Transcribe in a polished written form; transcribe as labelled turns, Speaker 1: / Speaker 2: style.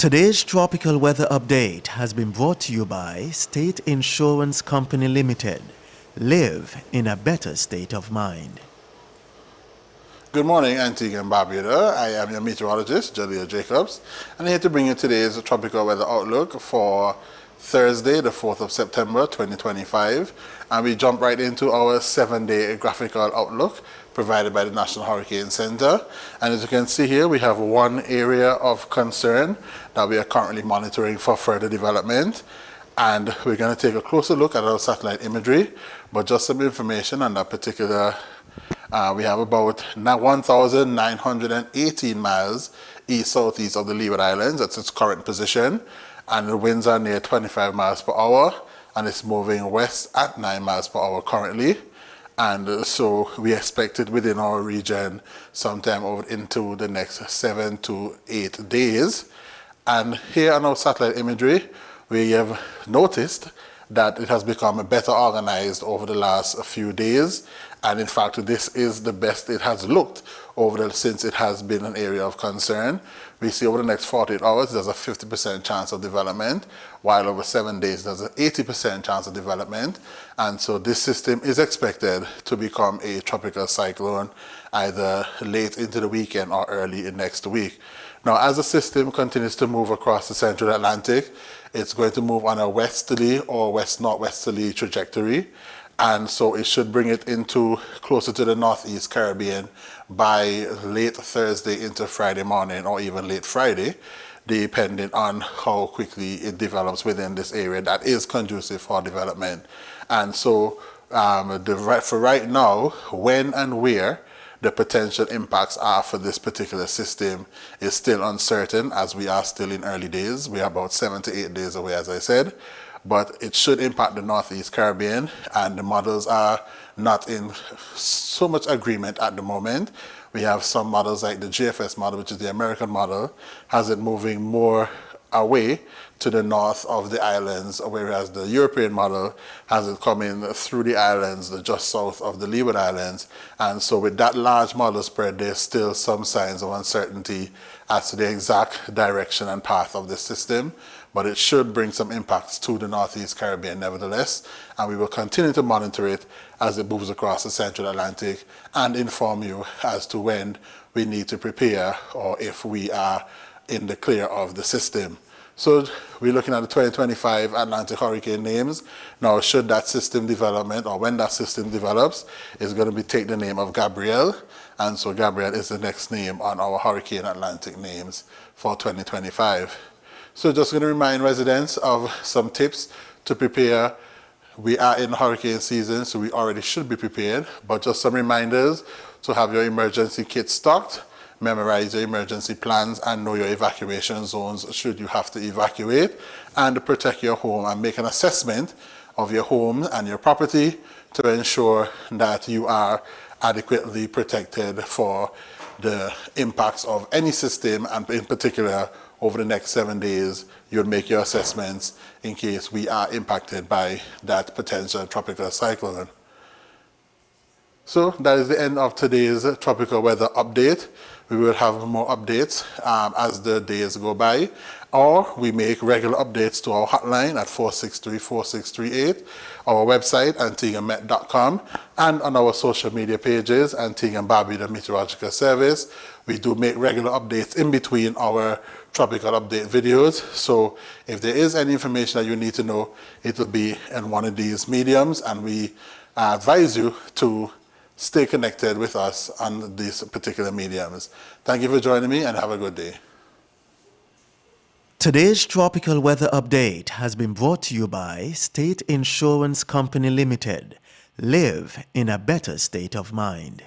Speaker 1: Today's tropical weather update has been brought to you by State Insurance Company Limited. Live in a better state of mind.
Speaker 2: Good morning, Antigua and Barbuda. I am your meteorologist, Jaleel Jacobs, and I'm here to bring you today's tropical weather outlook for Thursday, the 4th of September, 2025. And we jump right into our 7-day graphical outlook provided by the National Hurricane Center. And as you can see here, we have one area of concern that we are currently monitoring for further development. And we're going to take a closer look at our satellite imagery, but just some information on that particular. We have about 1,918 miles east-southeast of the Leeward Islands. That's its current position. And the winds are near 25 miles per hour. And it's moving west at 9 miles per hour currently. And so we expect it within our region sometime over into the next 7 to 8 days. And here on our satellite imagery, we have noticed that it has become better organized over the last few days. And in fact, this is the best it has looked since it has been an area of concern. We see over the next 48 hours, there's a 50% chance of development, while over 7 days, there's an 80% chance of development. And so this system is expected to become a tropical cyclone either late into the weekend or early in next week. Now, as the system continues to move across the central Atlantic, it's going to move on a westerly or west-northwesterly trajectory. And so it should bring it into closer to the northeast Caribbean by late Thursday into Friday morning or even late Friday, depending on how quickly it develops within this area that is conducive for development. And so for right now, when and where the potential impacts are for this particular system is still uncertain, as we are still in early days. We are about 7 to 8 days away, as I said. But it should impact the Northeast Caribbean, and the models are not in so much agreement at the moment. We have some models like the GFS model, which is the American model, has it moving more away to the north of the islands, whereas the European model has it coming through the islands, just south of the Leeward Islands. And so with that large model spread, there's still some signs of uncertainty as to the exact direction and path of this system. But it should bring some impacts to the Northeast Caribbean nevertheless, and we will continue to monitor it as it moves across the Central Atlantic and inform you as to when we need to prepare or if we are in the clear of the system. So we're looking at the 2025 Atlantic hurricane names. Now, should that system development, or when that system develops, it's going to take the name of Gabrielle. And so Gabrielle is the next name on our Hurricane Atlantic names for 2025. So just going to remind residents of some tips to prepare. We are in hurricane season, so we already should be prepared, but just some reminders to have your emergency kit stocked, memorize your emergency plans, and know your evacuation zones should you have to evacuate, and protect your home and make an assessment of your home and your property to ensure that you are adequately protected for the impacts of any system, and in particular, over the next 7 days, you'll make your assessments in case we are impacted by that potential tropical cyclone. So that is the end of today's tropical weather update. We will have more updates as the days go by, or we make regular updates to our hotline at 463-4638, our website, AntiguaMet.com, and on our social media pages, Antigua and Barbuda Meteorological Service. We do make regular updates in between our tropical update videos. So if there is any information that you need to know, it will be in one of these mediums, and we advise you to stay connected with us on these particular mediums. Thank you for joining me, and have a good day.
Speaker 1: Today's tropical weather update has been brought to you by State Insurance Company Limited. Live in a better state of mind.